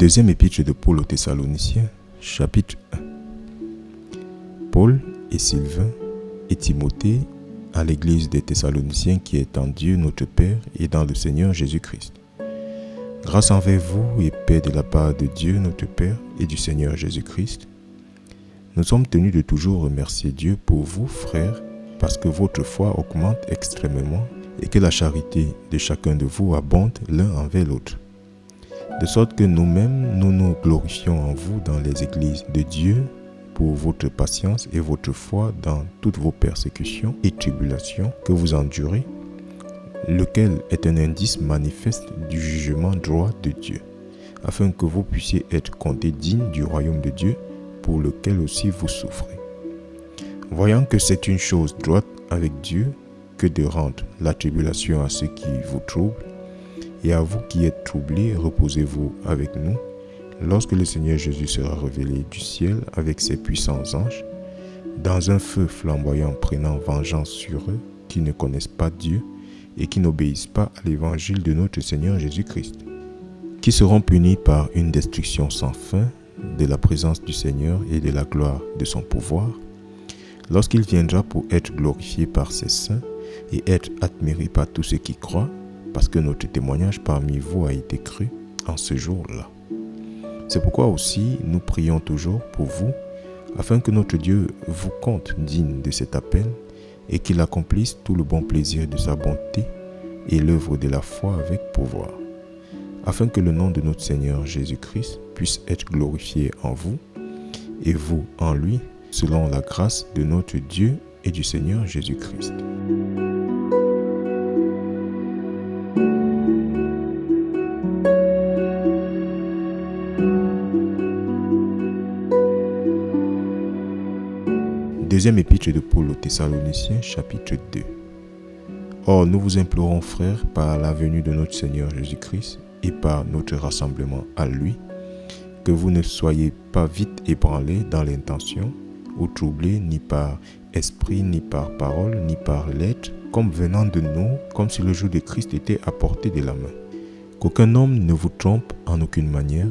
Deuxième épître de Paul aux Thessaloniciens, chapitre 1. Paul et Sylvain et Timothée à l'église des Thessaloniciens qui est en Dieu notre Père et dans le Seigneur Jésus-Christ. Grâce envers vous et paix de la part de Dieu notre Père et du Seigneur Jésus-Christ. Nous sommes tenus de toujours remercier Dieu pour vous, frères, parce que votre foi augmente extrêmement et que la charité de chacun de vous abonde l'un envers l'autre. De sorte que nous-mêmes, nous nous glorifions en vous dans les églises de Dieu pour votre patience et votre foi dans toutes vos persécutions et tribulations que vous endurez, lequel est un indice manifeste du jugement droit de Dieu, afin que vous puissiez être comptés dignes du royaume de Dieu, pour lequel aussi vous souffrez. Voyant que c'est une chose droite avec Dieu que de rendre la tribulation à ceux qui vous troublent, et à vous qui êtes troublés, reposez-vous avec nous, lorsque le Seigneur Jésus sera révélé du ciel avec ses puissants anges, dans un feu flamboyant prenant vengeance sur eux qui ne connaissent pas Dieu et qui n'obéissent pas à l'évangile de notre Seigneur Jésus-Christ, qui seront punis par une destruction sans fin de la présence du Seigneur et de la gloire de son pouvoir, lorsqu'il viendra pour être glorifié par ses saints et être admiré par tous ceux qui croient, parce que notre témoignage parmi vous a été cru en ce jour-là. C'est pourquoi aussi nous prions toujours pour vous, afin que notre Dieu vous compte digne de cet appel et qu'il accomplisse tout le bon plaisir de sa bonté et l'œuvre de la foi avec pouvoir, afin que le nom de notre Seigneur Jésus-Christ puisse être glorifié en vous et vous en lui, selon la grâce de notre Dieu et du Seigneur Jésus-Christ. Deuxième épître de Paul aux Thessaloniciens, chapitre 2. Or, nous vous implorons, frères, par la venue de notre Seigneur Jésus-Christ et par notre rassemblement à lui, que vous ne soyez pas vite ébranlés dans l'intention, ou troublés ni par esprit, ni par parole, ni par lettre, comme venant de nous, comme si le jour de Christ était à portée de la main. Qu'aucun homme ne vous trompe en aucune manière,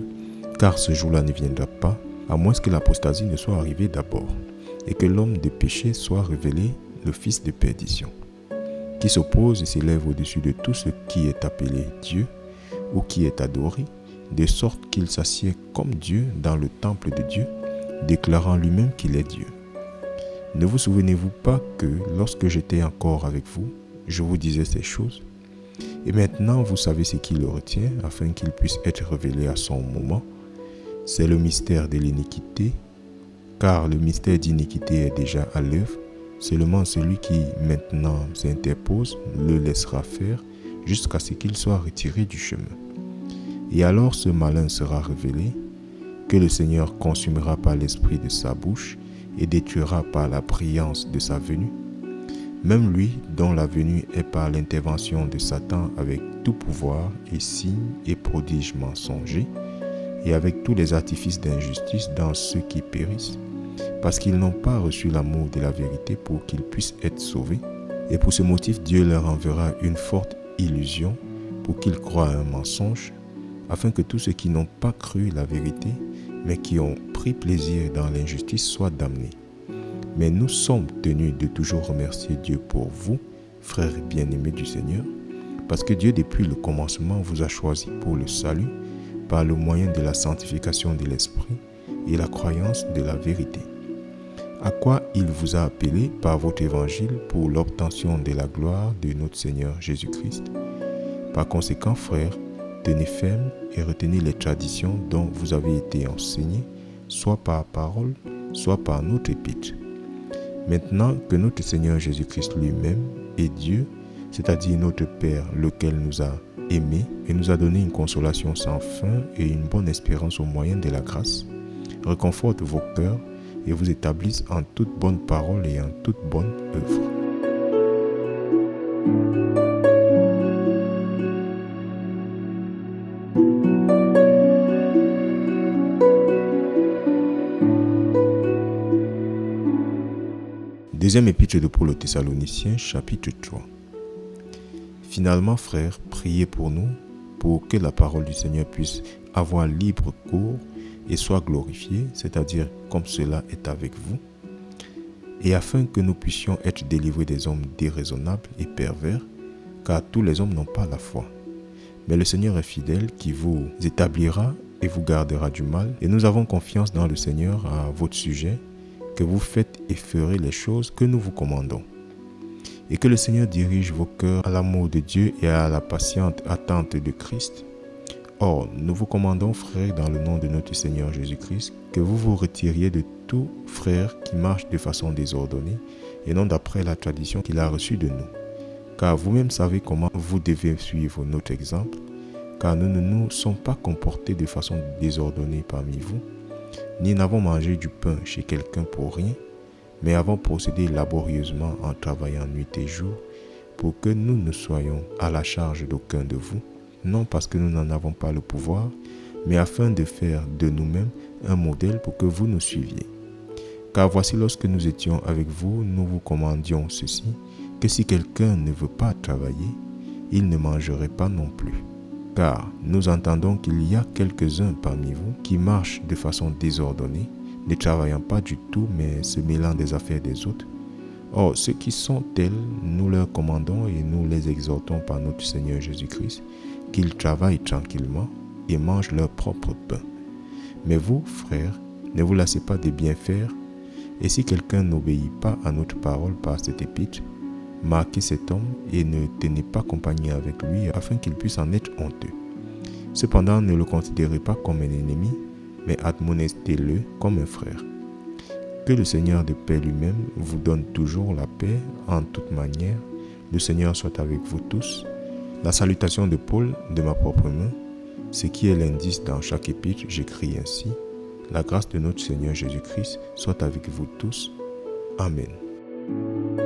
car ce jour-là ne viendra pas, à moins que l'apostasie ne soit arrivée d'abord, et que l'homme de péché soit révélé, le fils de perdition, qui s'oppose et s'élève au-dessus de tout ce qui est appelé Dieu, ou qui est adoré, de sorte qu'il s'assied comme Dieu dans le temple de Dieu, déclarant lui-même qu'il est Dieu. Ne vous souvenez-vous pas que, lorsque j'étais encore avec vous, je vous disais ces choses? Et maintenant vous savez ce qui le retient, afin qu'il puisse être révélé à son moment. C'est le mystère de l'iniquité, car le mystère d'iniquité est déjà à l'œuvre. Seulement celui qui maintenant s'interpose le laissera faire jusqu'à ce qu'il soit retiré du chemin. Et alors ce malin sera révélé, que le Seigneur consumera par l'esprit de sa bouche et détruira par la brillance de sa venue. Même lui dont la venue est par l'intervention de Satan avec tout pouvoir et signes et prodiges mensongers, et avec tous les artifices d'injustice dans ceux qui périssent, parce qu'ils n'ont pas reçu l'amour de la vérité pour qu'ils puissent être sauvés. Et pour ce motif, Dieu leur enverra une forte illusion pour qu'ils croient à un mensonge, afin que tous ceux qui n'ont pas cru la vérité, mais qui ont pris plaisir dans l'injustice, soient damnés. Mais nous sommes tenus de toujours remercier Dieu pour vous, frères bien-aimés du Seigneur, parce que Dieu, depuis le commencement, vous a choisi pour le salut, par le moyen de la sanctification de l'Esprit et la croyance de la vérité, à quoi il vous a appelé par votre évangile pour l'obtention de la gloire de notre Seigneur Jésus-Christ. Par conséquent, frères, tenez ferme et retenez les traditions dont vous avez été enseignés, soit par parole, soit par notre épître. Maintenant que notre Seigneur Jésus-Christ lui-même est Dieu, c'est-à-dire notre Père, lequel nous a aimés et nous a donné une consolation sans fin et une bonne espérance au moyen de la grâce, réconforte vos cœurs et vous établisse en toute bonne parole et en toute bonne œuvre. Deuxième épître de Paul aux Thessaloniciens, chapitre 3. Finalement, frères, priez pour nous, pour que la parole du Seigneur puisse avoir libre cours et soit glorifié, c'est-à-dire comme cela est avec vous, et afin que nous puissions être délivrés des hommes déraisonnables et pervers, car tous les hommes n'ont pas la foi. Mais le Seigneur est fidèle qui vous établira et vous gardera du mal, et nous avons confiance dans le Seigneur à votre sujet, que vous faites et ferez les choses que nous vous commandons. Et que le Seigneur dirige vos cœurs à l'amour de Dieu et à la patiente attente de Christ. Or, nous vous commandons, frères, dans le nom de notre Seigneur Jésus-Christ, que vous vous retiriez de tout frère qui marche de façon désordonnée et non d'après la tradition qu'il a reçue de nous. Car vous-même savez comment vous devez suivre notre exemple, car nous ne nous sommes pas comportés de façon désordonnée parmi vous, ni n'avons mangé du pain chez quelqu'un pour rien, mais avons procédé laborieusement en travaillant nuit et jour, pour que nous ne soyons à la charge d'aucun de vous, non parce que nous n'en avons pas le pouvoir, mais afin de faire de nous-mêmes un modèle pour que vous nous suiviez. Car voici, lorsque nous étions avec vous, nous vous commandions ceci, que si quelqu'un ne veut pas travailler, il ne mangerait pas non plus. Car nous entendons qu'il y a quelques-uns parmi vous qui marchent de façon désordonnée, ne travaillant pas du tout, mais se mêlant des affaires des autres. Or, ceux qui sont tels, nous leur commandons et nous les exhortons par notre Seigneur Jésus-Christ, qu'ils travaillent tranquillement et mangent leur propre pain. Mais vous, frères, ne vous lassez pas de bien faire, et si quelqu'un n'obéit pas à notre parole par cette épître, marquez cet homme et ne tenez pas compagnie avec lui afin qu'il puisse en être honteux. Cependant, ne le considérez pas comme un ennemi, mais admonestez-le comme un frère. Que le Seigneur de paix lui-même vous donne toujours la paix en toute manière. Le Seigneur soit avec vous tous. La salutation de Paul de ma propre main, ce qui est l'indice dans chaque épître, j'écris ainsi. La grâce de notre Seigneur Jésus-Christ soit avec vous tous. Amen.